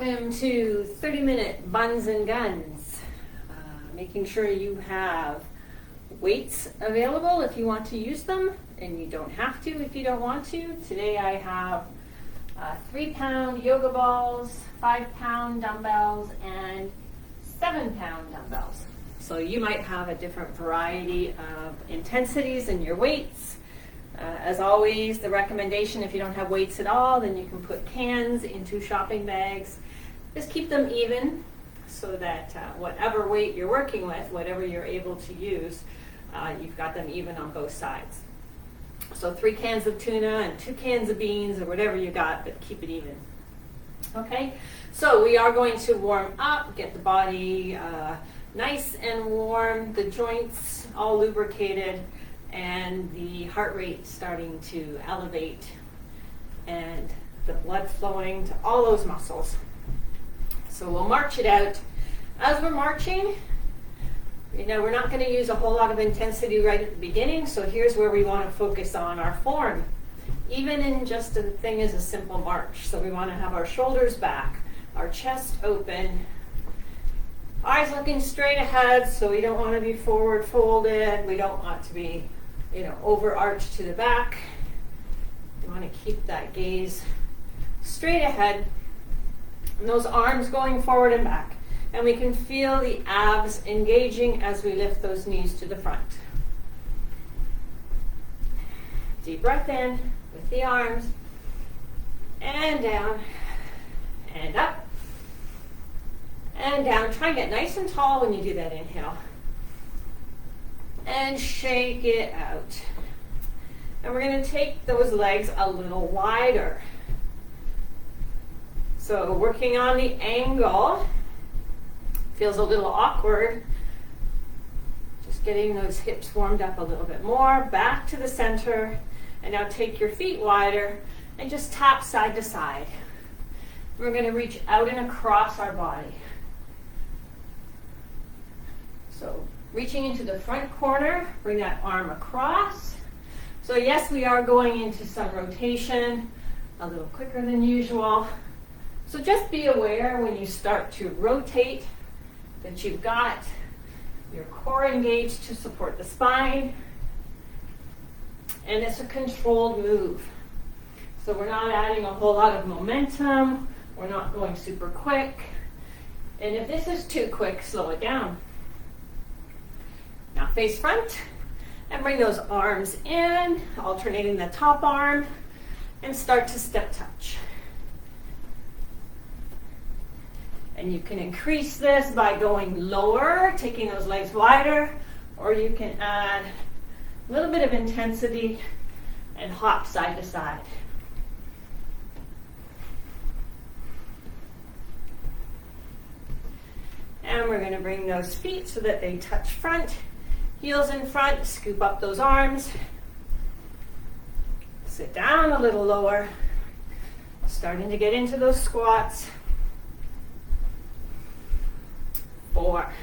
Welcome to 30-minute Buns and Guns. Making sure you have weights available if you want to use them, and you don't have to if you don't want to. Today I have 3-pound yoga balls, 5-pound dumbbells, and 7-pound dumbbells. So you might have a different variety of intensities in your weights. As always, the recommendation, if you don't have weights at all, then you can put cans into shopping bags. Just keep them even so that whatever weight you're working with, whatever you're able to use, you've got them even on both sides. So 3 cans of tuna and 2 cans of beans or whatever you got, but keep it even. Okay, so we are going to warm up, get the body nice and warm, the joints all lubricated, and the heart rate starting to elevate and the blood flowing to all those muscles. So we'll march it out. As we're marching, we're not going to use a whole lot of intensity right at the beginning, so here's where we want to focus on our form, even in just a thing as a simple march. So we want to have our shoulders back, our chest open, eyes looking straight ahead, so we don't want to be forward folded, we don't want to be overarched to the back. You want to keep that gaze straight ahead, and those arms going forward and back. And we can feel the abs engaging as we lift those knees to the front. Deep breath in with the arms, and down, and up, and down. Try and get nice and tall when you do that inhale. And shake it out. And we're going to take those legs a little wider. So working on the angle. Feels a little awkward. Just getting those hips warmed up a little bit more. Back to the center. And now take your feet wider and just tap side to side. We're going to reach out and across our body. So reaching into the front corner, bring that arm across. So yes, we are going into some rotation, a little quicker than usual. So just be aware when you start to rotate that you've got your core engaged to support the spine. And it's a controlled move. So we're not adding a whole lot of momentum. We're not going super quick. And if this is too quick, slow it down. Now face front and bring those arms in, alternating the top arm, and start to step touch. And you can increase this by going lower, taking those legs wider, or you can add a little bit of intensity and hop side to side. And we're going to bring those feet so that they touch front. Heels in front, scoop up those arms. Sit down a little lower. Starting to get into those squats. 4,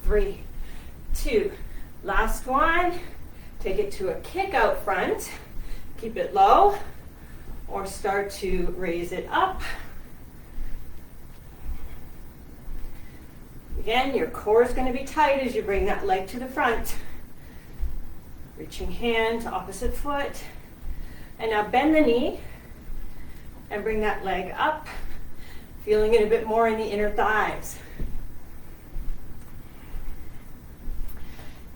3, 2. Last one. Take it to a kick out front. Keep it low, or start to raise it up. Again, your core is going to be tight as you bring that leg to the front. Reaching hand to opposite foot. And now bend the knee and bring that leg up, feeling it a bit more in the inner thighs.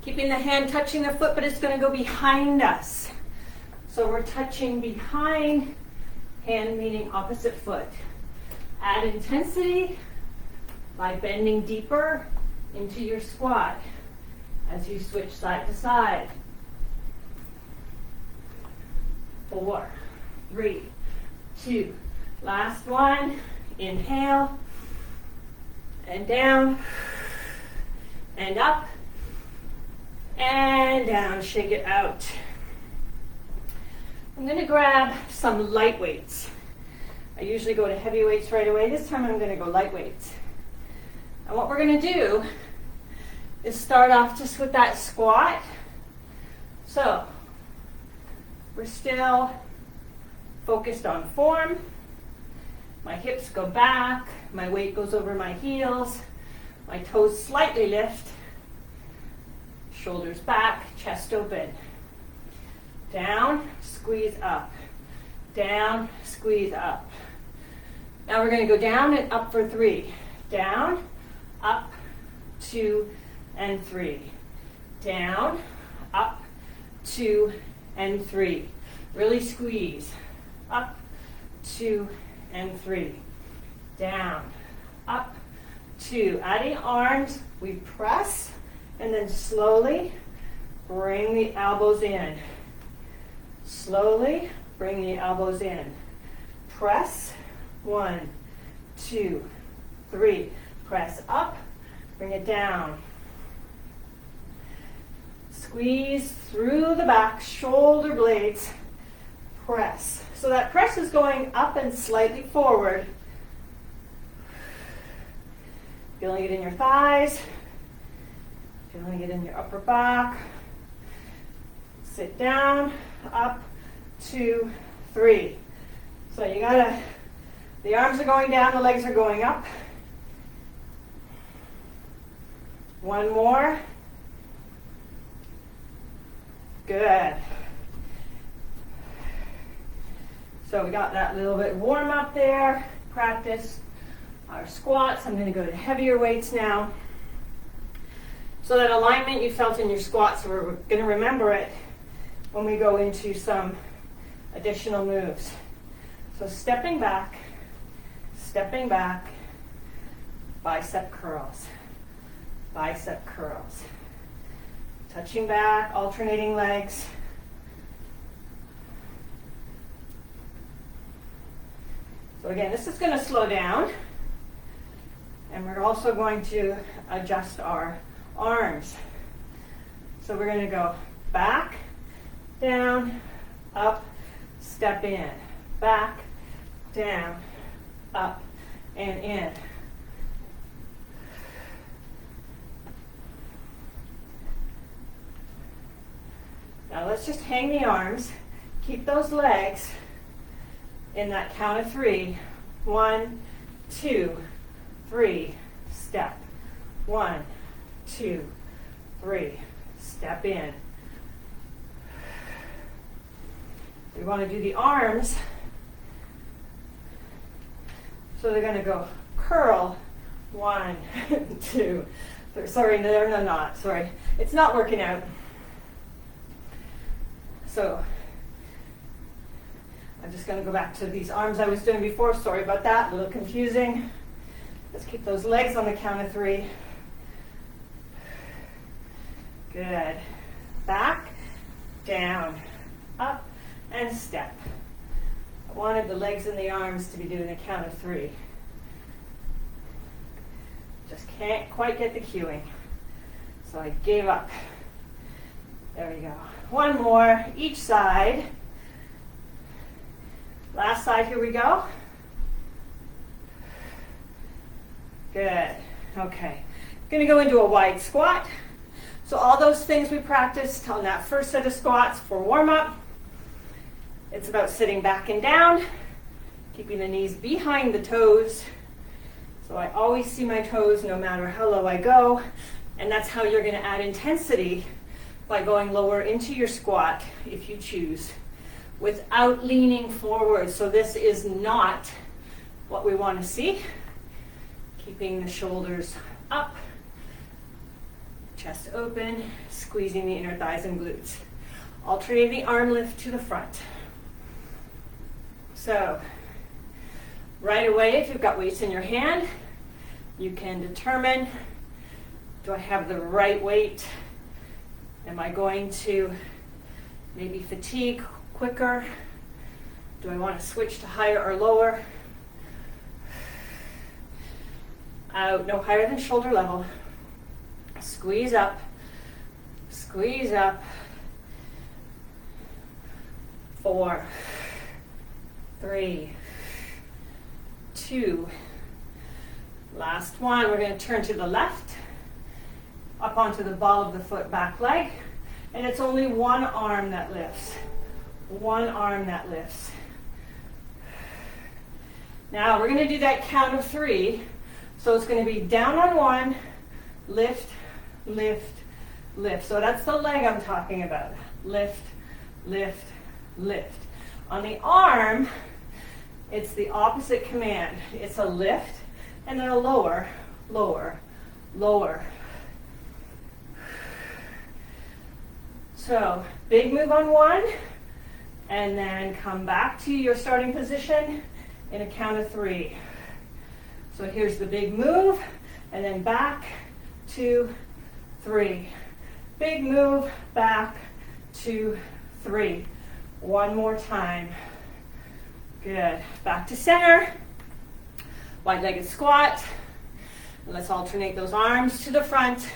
Keeping the hand touching the foot, but it's going to go behind us. So we're touching behind, hand meeting opposite foot. Add intensity by bending deeper into your squat as you switch side to side. 4, 3, 2. Last one. Inhale and down and up and down. Shake it out. I'm going to grab some light weights. I usually go to heavy weights right away. This time I'm going to go light weights. And what we're going to do is start off just with that squat. So we're still focused on form. My hips go back, my weight goes over my heels, my toes slightly lift, shoulders back, chest open. Down, squeeze up. Down, squeeze up. Now we're going to go down and up for 3. Down, up, 2, and 3. Down, up, 2, and 3. Really squeeze. Up, 2, and 3. Down, up, 2. Adding arms, we press, and then slowly bring the elbows in. Slowly bring the elbows in. Press. 1, 2, 3. Press up, bring it down. Squeeze through the back, shoulder blades. Press. So that press is going up and slightly forward. Feeling it in your thighs. Feeling it in your upper back. Sit down, up, 2, 3. So you gotta, the arms are going down, the legs are going up. One more. Good. So we got that little bit warm up there. Practice our squats. I'm going to go to heavier weights now. So that alignment you felt in your squats, so we're going to remember it when we go into some additional moves. So stepping back, bicep curls, bicep curls. Touching back, alternating legs. So again, this is going to slow down. And we're also going to adjust our arms. So we're going to go back, down, up, step in. Back, down, up, and in. Now let's just hang the arms. Keep those legs in that count of 3. 1, 2, 3. Step. 1, 2, 3. Step in. We want to do the arms. So they're going to go curl. 1, 2, 3. Sorry, no, they're not. Sorry. It's not working out. So I'm just going to go back to these arms I was doing before. Sorry about that, a little confusing. Let's keep those legs on the count of 3. Good. Back, down, up, and step. I wanted the legs and the arms to be doing the count of 3. Just can't quite get the cueing. So I gave up. There we go. One more, each side. Last side, here we go. Good. Okay. Going to go into a wide squat. So all those things we practiced on that first set of squats for warm-up, it's about sitting back and down, keeping the knees behind the toes. So I always see my toes no matter how low I go, and that's how you're going to add intensity by going lower into your squat if you choose, without leaning forward. So this is not what we want to see. Keeping the shoulders up, chest open, squeezing the inner thighs and glutes. Alternating the arm lift to the front. So right away, if you've got weights in your hand, you can determine, do I have the right weight? Am I going to maybe fatigue quicker? Do I want to switch to higher or lower? Out, no higher than shoulder level. Squeeze up, squeeze up. 4, 3, 2. Last one, we're going to turn to the left, up onto the ball of the foot, back leg, and it's only one arm that lifts. One arm that lifts. Now we're going to do that count of 3. So it's going to be down on 1, lift, lift, lift. So that's the leg I'm talking about. Lift, lift, lift. On the arm, it's the opposite command. It's a lift and then a lower, lower, lower. So big move on 1, and then come back to your starting position in a count of 3. So here's the big move, and then back, 2, 3. Big move, back, 2, 3. One more time. Good. Back to center. Wide-legged squat. Let's alternate those arms to the front.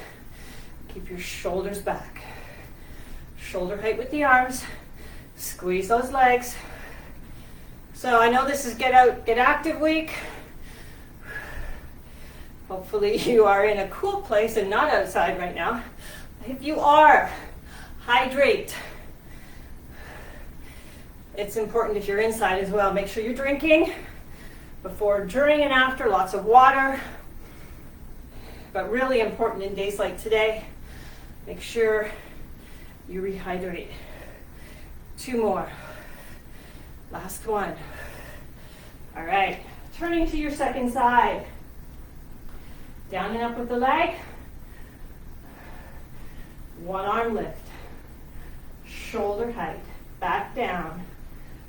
Keep your shoulders back. Shoulder height with the arms. Squeeze those legs. So I know this is Get Out, Get Active week. Hopefully you are in a cool place and not outside right now. If you are, hydrate. It's important if you're inside as well. Make sure you're drinking before, during, and after. Lots of water. But really important in days like today, make sure you rehydrate. 2 more. Last one. All right. Turning to your second side. Down and up with the leg. One arm lift. Shoulder height. Back down.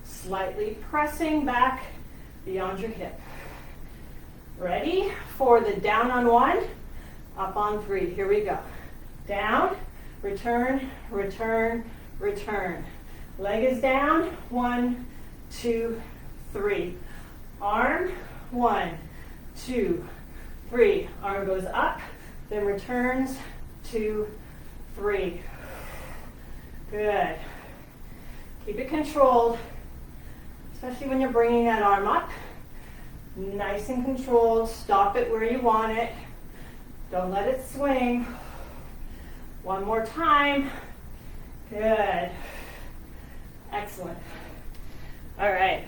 Slightly pressing back beyond your hip. Ready for the down on 1, up on 3. Here we go. Down, return, return, return. Leg is down. 1, 2, 3. Arm. 1, 2, 3. Arm goes up, then returns. 2, 3. Good. Keep it controlled, especially when you're bringing that arm up. Nice and controlled. Stop it where you want it. Don't let it swing. One more time. Good. Excellent. All right.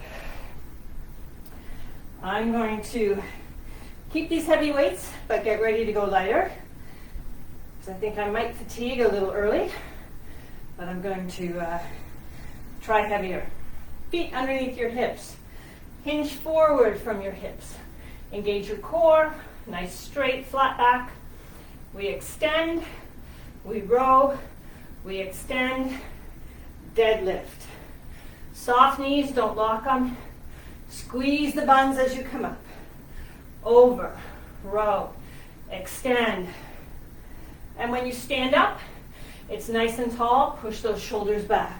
I'm going to keep these heavy weights, but get ready to go lighter, because I think I might fatigue a little early, but I'm going to try heavier. Feet underneath your hips. Hinge forward from your hips. Engage your core. Nice straight flat back. We extend. We row. We extend. Deadlift. Soft knees, don't lock them. Squeeze the buns as you come up. Over. Row. Extend. And when you stand up, it's nice and tall. Push those shoulders back.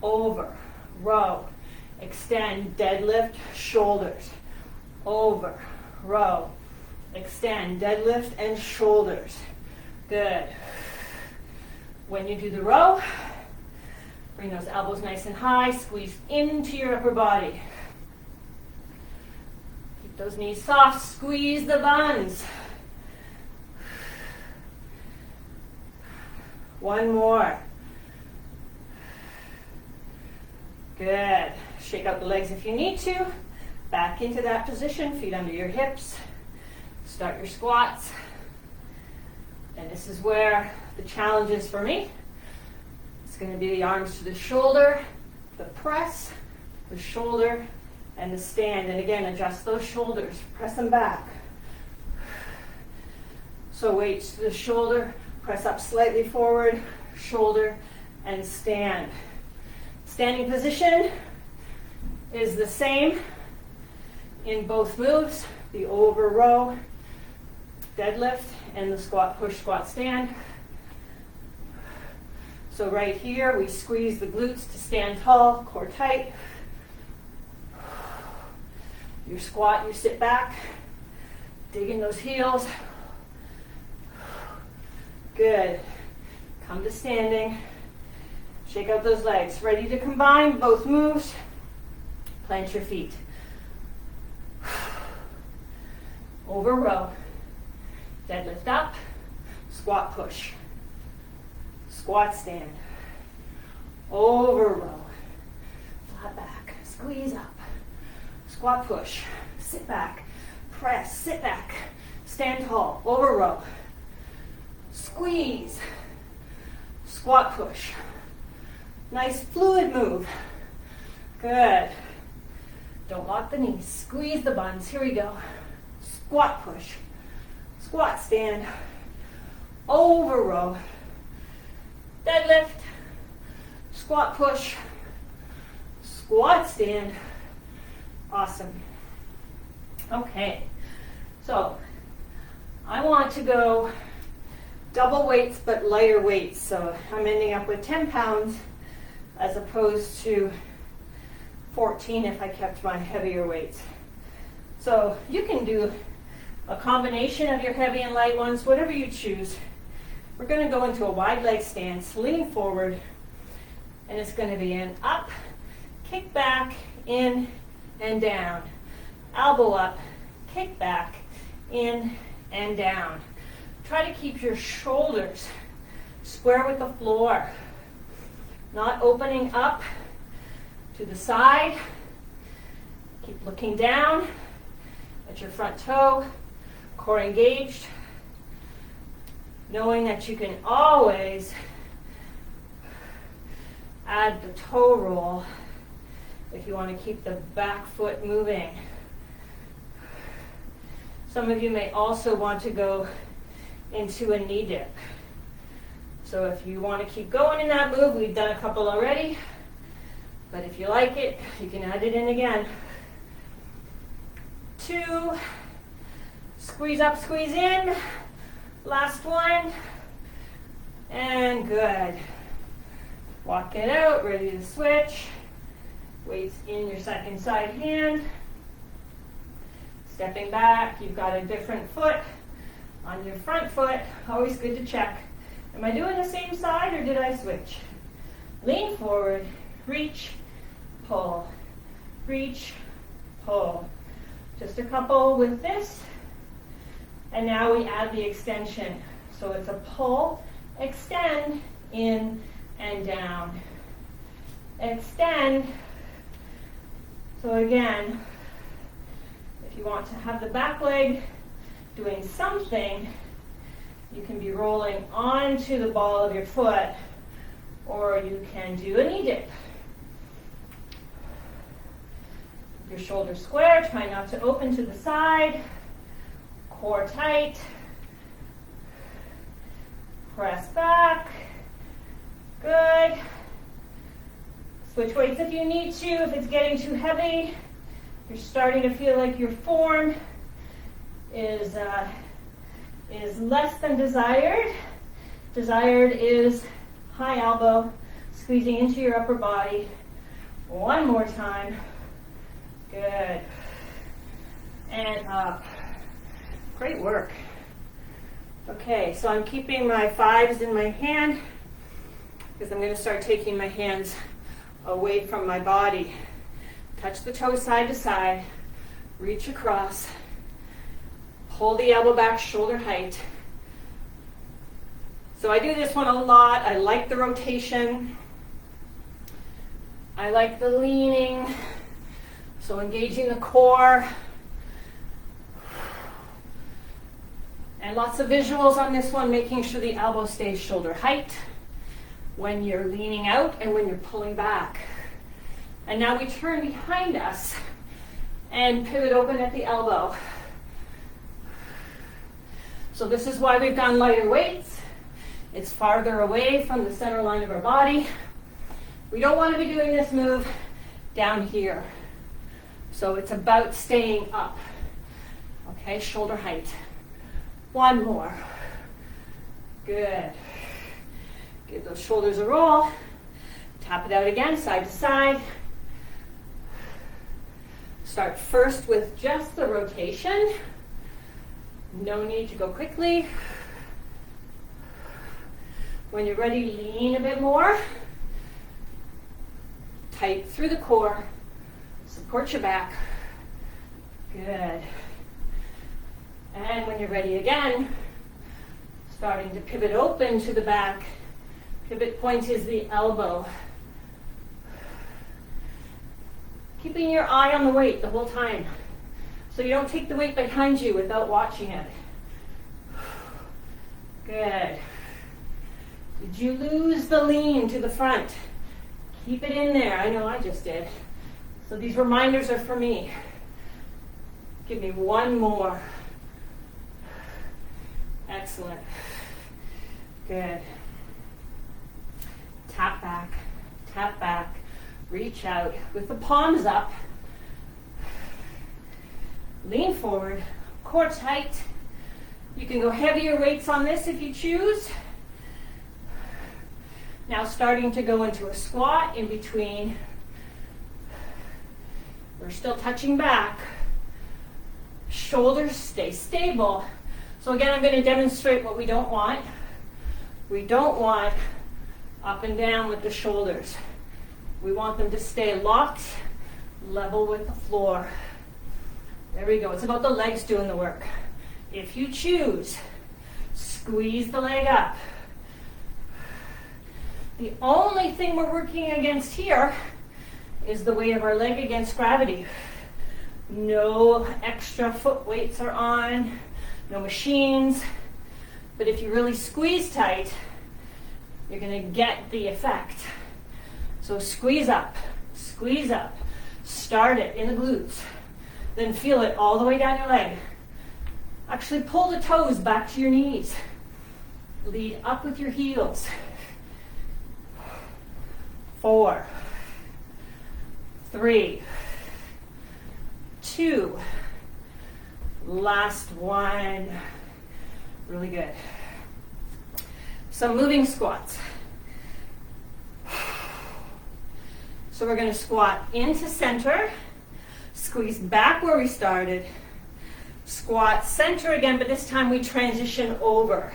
Over, row, extend, deadlift, shoulders. Over, row, extend, deadlift, and shoulders. Good. When you do the row, bring those elbows nice and high, squeeze into your upper body. Keep those knees soft, squeeze the buns. One more. Good. Shake out the legs if you need to. Back into that position, feet under your hips. Start your squats. And this is where the challenge is for me. It's going to be the arms to the shoulder, the press, the shoulder, and the stand. And again, adjust those shoulders. Press them back. So weights to the shoulder, press up slightly forward, shoulder, and stand. Standing position is the same in both moves, the over row, deadlift, and the squat, push, squat, stand. So right here, we squeeze the glutes to stand tall, core tight. Your squat, you sit back, dig in those heels. Good. Come to standing. Shake out those legs. Ready to combine both moves. Plant your feet. Over row. Deadlift up. Squat push. Squat stand. Over row. Flat back. Squeeze up. Squat push, sit back, press, sit back, stand tall, over row. Squeeze, squat push. Nice fluid move. Good. Don't lock the knees. Squeeze the buns. Here we go. Squat push. Squat stand. Over row. Deadlift. Squat push. Squat stand. Awesome. Okay. So I want to go double weights but lighter weights. So I'm ending up with 10 pounds as opposed to 14 if I kept my heavier weights. So you can do a combination of your heavy and light ones, whatever you choose. We're going to go into a wide leg stance, lean forward, and it's going to be an up, kick back, in, and down. Elbow up, kick back, in, and down. Try to keep your shoulders square with the floor, not opening up to the side. Keep looking down at your front toe, core engaged, knowing that you can always add the toe roll if you want to keep the back foot moving. Some of you may also want to go into a knee dip. So if you want to keep going in that move, we've done a couple already, but if you like it, you can add it in again. 2, squeeze up, squeeze in, last one, and good. Walk it out, ready to switch. Weights in your second side hand. Stepping back, you've got a different foot on your front foot. Always good to check. Am I doing the same side or did I switch? Lean forward, reach, pull, reach, pull. Just a couple with this. And now we add the extension. So it's a pull, extend, in and down. Extend. So again, if you want to have the back leg doing something, you can be rolling onto the ball of your foot, or you can do a knee dip. Your shoulders square, try not to open to the side, core tight, press back, good. Switch weights if you need to, if it's getting too heavy. You're starting to feel like your form is less than desired. Desired is high elbow, squeezing into your upper body. One more time. Good. And up. Great work. Okay, so I'm keeping my 5s in my hand because I'm going to start taking my hands away from my body. Touch the toes side to side. Reach across. Pull the elbow back, shoulder height. So I do this one a lot. I like the rotation. I like the leaning. So engaging the core. And lots of visuals on this one, making sure the elbow stays shoulder height when you're leaning out and when you're pulling back. And now we turn behind us and pivot open at the elbow. So this is why we've done lighter weights. It's farther away from the center line of our body. We don't want to be doing this move down here. So it's about staying up. Okay, shoulder height. One more. Good. Give those shoulders a roll. Tap it out again, side to side. Start first with just the rotation. No need to go quickly. When you're ready, lean a bit more. Tight through the core. Support your back. Good. And when you're ready again, starting to pivot open to the back. Pivot point is the elbow. Keeping your eye on the weight the whole time, so you don't take the weight behind you without watching it. Good. Did you lose the lean to the front? Keep it in there. I know I just did. So these reminders are for me. Give me one more. Excellent. Good. Tap back, reach out with the palms up. Lean forward, core tight. You can go heavier weights on this if you choose. Now starting to go into a squat in between. We're still touching back. Shoulders stay stable. So again, I'm going to demonstrate what we don't want. We don't want up and down with the shoulders. We want them to stay locked, level with the floor. There we go. It's about the legs doing the work. If you choose, squeeze the leg up. The only thing we're working against here is the weight of our leg against gravity. No extra foot weights are on, no machines. But if you really squeeze tight, you're going to get the effect. So squeeze up, start it in the glutes, then feel it all the way down your leg. Actually pull the toes back to your knees. Lead up with your heels. 4, 3, 2, last one. Really good. Some moving squats. So we're going to squat into center, squeeze back where we started, squat center again, but this time we transition over.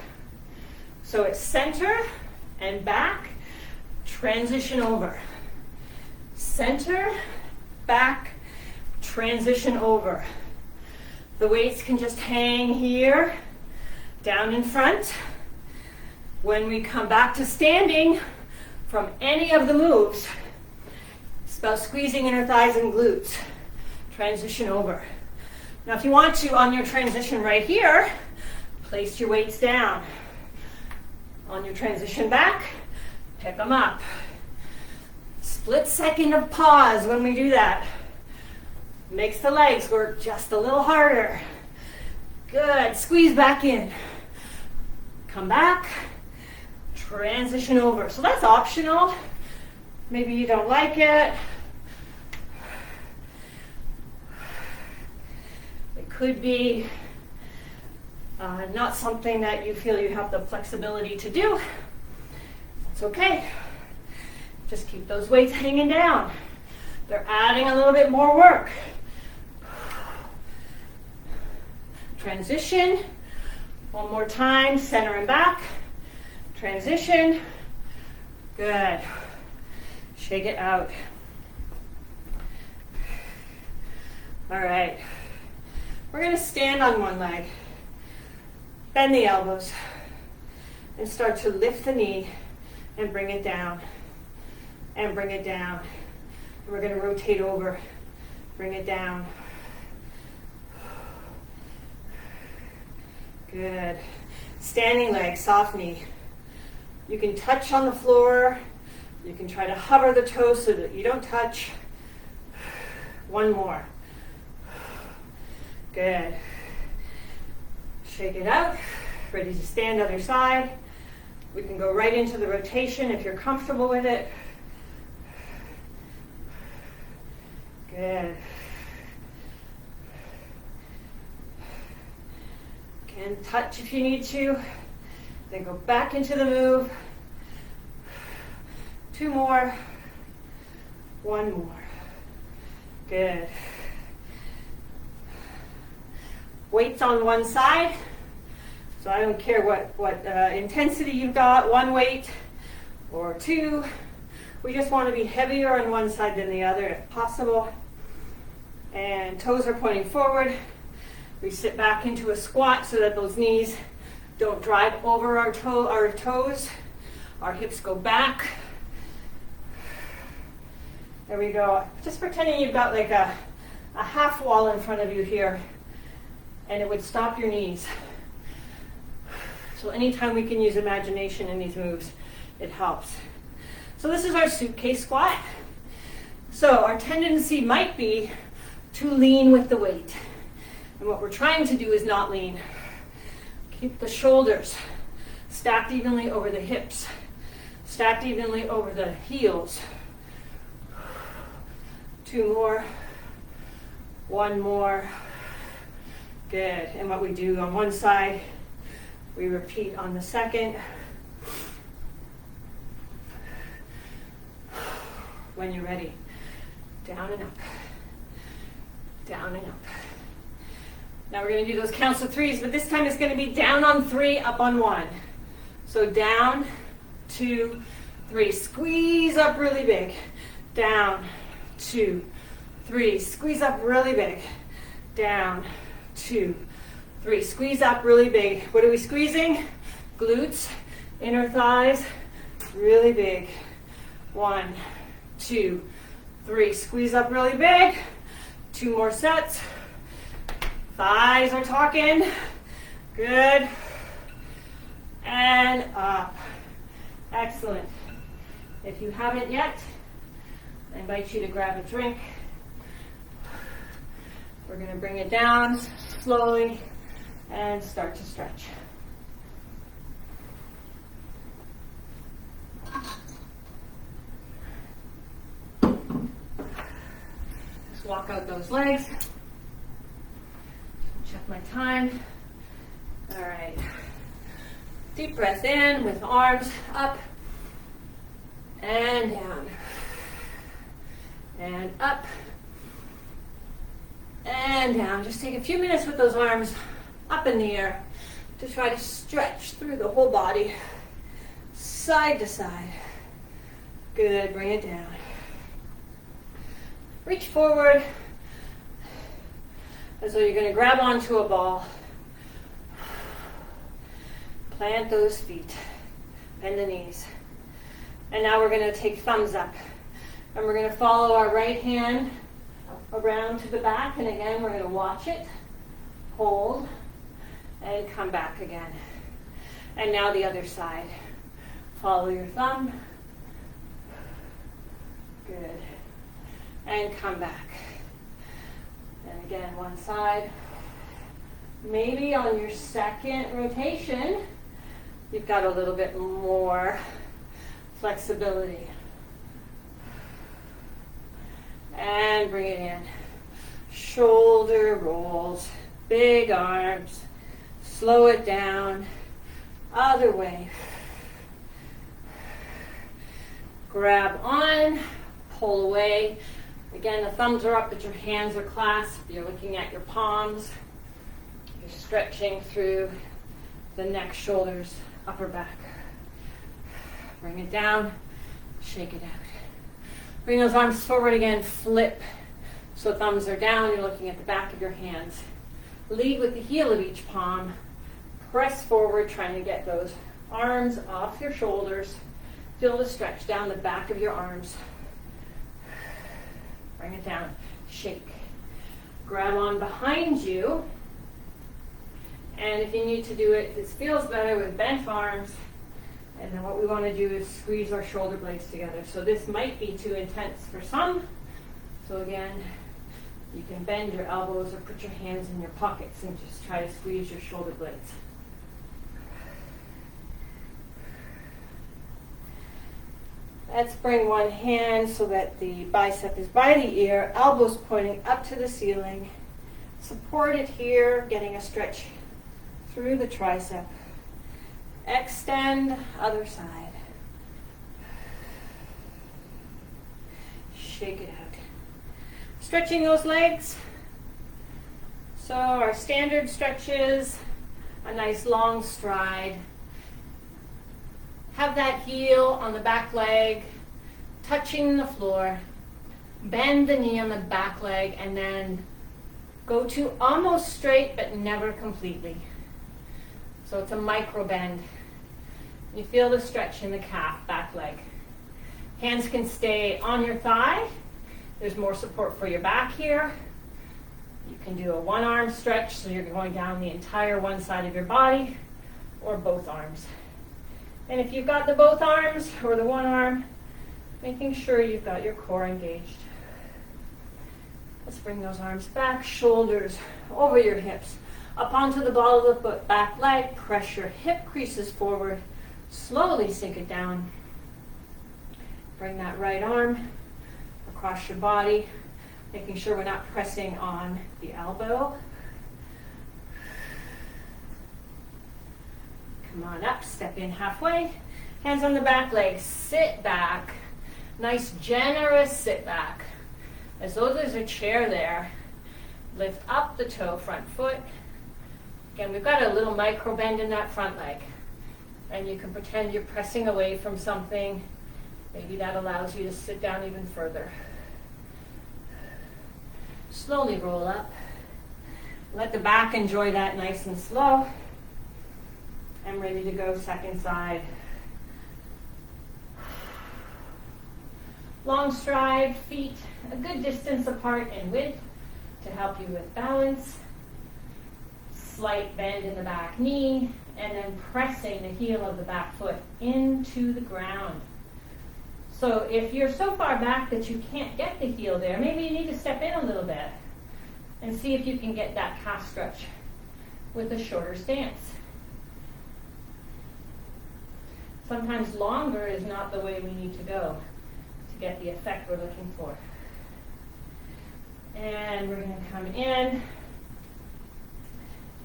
So it's center and back, transition over. Center, back, transition over. The weights can just hang here, down in front. When we come back to standing from any of the moves, it's about squeezing inner thighs and glutes. Transition over. Now if you want to, on your transition right here, place your weights down. On your transition back, pick them up. Split second of pause when we do that. Makes the legs work just a little harder. Good. Squeeze back in. Come back. Transition over. So that's optional. Maybe you don't like it. It could be not something that you feel you have the flexibility to do. It's okay. Just keep those weights hanging down. They're adding a little bit more work. Transition. One more time, center and back. Transition. Good. Shake it out. All right. We're going to stand on one leg. Bend the elbows. And start to lift the knee and bring it down. And bring it down. And we're going to rotate over. Bring it down. Good. Standing leg, soft knee. You can touch on the floor. You can try to hover the toes so that you don't touch. One more. Good. Shake it out. Ready to stand other side. We can go right into the rotation if you're comfortable with it. Good. Can touch if you need to. Then go back into the move. 2 more. 1 more. Good. Weights on one side. So I don't care what intensity you've got, 1 weight or 2. We just want to be heavier on one side than the other if possible. And toes are pointing forward. We sit back into a squat so that those knees don't drive over our toes. Our hips go back. There we go. Just pretending you've got like a half wall in front of you here, and it would stop your knees. So anytime we can use imagination in these moves, it helps. So this is our suitcase squat. So our tendency might be to lean with the weight. And what we're trying to do is not lean. Keep the shoulders stacked evenly over the hips, stacked evenly over the heels. 2 more, 1 more. Good. And what we do on one side, we repeat on the second. When you're ready, down and up, down and up. Now we're going to do those counts of 3s, but this time it's going to be down on 3, up on 1. So down, 2, 3. Squeeze up really big. Down, 2, 3. Squeeze up really big. Down, 2, 3. Squeeze up really big. What are we squeezing? Glutes, inner thighs, really big. 1, 2, 3. Squeeze up really big. 2 more sets. Thighs are talking. Good. And up. Excellent. If you haven't yet, I invite you to grab a drink. We're going to bring it down slowly and start to stretch. Just walk out those legs. Check my time. All right. Deep breath in with arms up and down. And up and down. Just take a few minutes with those arms up in the air to try to stretch through the whole body, side to side. Good. Bring it down. Reach forward as though you're going to grab onto a ball. Plant those feet. Bend the knees. And now we're going to take thumbs up. And we're going to follow our right hand around to the back. And again, we're going to watch it, hold, and come back again. And now the other side. Follow your thumb. Good. And come back. And again, one side. Maybe on your second rotation, you've got a little bit more flexibility. And bring it in. Shoulder rolls, big arms. Slow it down. Other way. Grab on, pull away. Again, the thumbs are up, but your hands are clasped. You're looking at your palms. You're stretching through the neck, shoulders, upper back. Bring it down, shake it out. Bring those arms forward again, flip. So thumbs are down, you're looking at the back of your hands. Lead with the heel of each palm. Press forward, trying to get those arms off your shoulders. Feel the stretch down the back of your arms. Bring it down, shake. Grab on behind you. And if you need to do it, this feels better with bent arms. And then what we want to do is squeeze our shoulder blades together. So this might be too intense for some. So again, you can bend your elbows or put your hands in your pockets and just try to squeeze your shoulder blades. Let's bring one hand so that the bicep is by the ear, elbows pointing up to the ceiling. Support it here, getting a stretch through the tricep. Extend, other side. Shake it out. Stretching those legs. So our standard stretches, a nice long stride. Have that heel on the back leg, touching the floor. Bend the knee on the back leg and then go to almost straight but never completely. So it's a micro bend. You feel the stretch in the calf, back leg. Hands can stay on your thigh There's more support for your back here. You can do a one arm stretch, so you're going down the entire one side of your body, or both arms. And if you've got the both arms or the one arm, making sure you've got your core engaged. Let's bring those arms back, shoulders over your hips, up onto the ball of the foot, back leg, press your hip creases forward, slowly sink it down. Bring that right arm across your body, making sure we're not pressing on the elbow. Come on up, step in halfway, hands on the back leg, sit back. Nice generous sit back. As though there's a chair there. Lift up the toe, front foot. Again, we've got a little micro bend in that front leg. And you can pretend you're pressing away from something. Maybe that allows you to sit down even further. Slowly roll up. Let the back enjoy that nice and slow. I'm ready to go second side. Long stride, feet a good distance apart in width to help you with balance. Slight bend in the back knee, and then pressing the heel of the back foot into the ground. So if you're so far back that you can't get the heel there, maybe you need to step in a little bit and see if you can get that calf stretch with a shorter stance. Sometimes longer is not the way we need to go to get the effect we're looking for. And we're going to come in,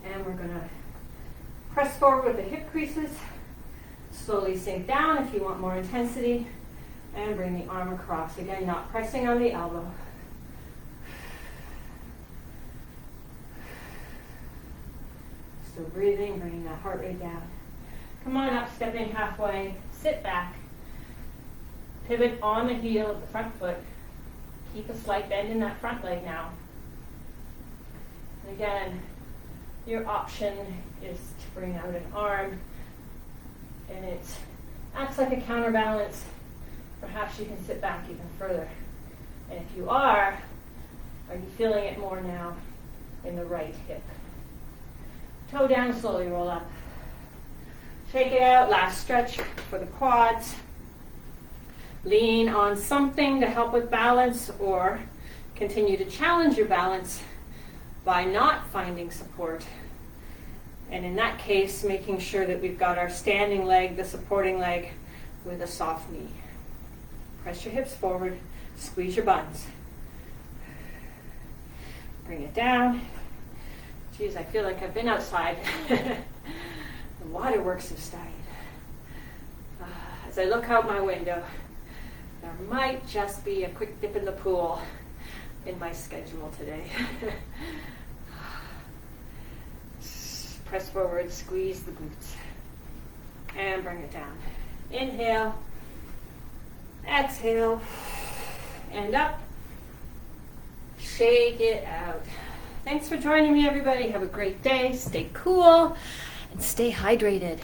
and we're going to press forward with the hip creases, slowly sink down if you want more intensity, and bring the arm across. Again, not pressing on the elbow. Still breathing, bringing that heart rate down. Come on up, step in halfway, sit back, pivot on the heel of the front foot. Keep a slight bend in that front leg now. And again, your option is to bring out an arm, and it acts like a counterbalance. Perhaps you can sit back even further. And if you are you feeling it more now in the right hip? Toe down, slowly roll up. Shake it out, last stretch for the quads. Lean on something to help with balance, or continue to challenge your balance by not finding support. And in that case, making sure that we've got our standing leg, the supporting leg, with a soft knee. Press your hips forward, squeeze your buns. Bring it down. Geez, I feel like I've been outside. The waterworks have started. As I look out my window, there might just be a quick dip in the pool in my schedule today. Press forward, squeeze the glutes, and bring it down. Inhale, exhale, and up. Shake it out. Thanks for joining me, everybody. Have a great day. Stay cool and stay hydrated.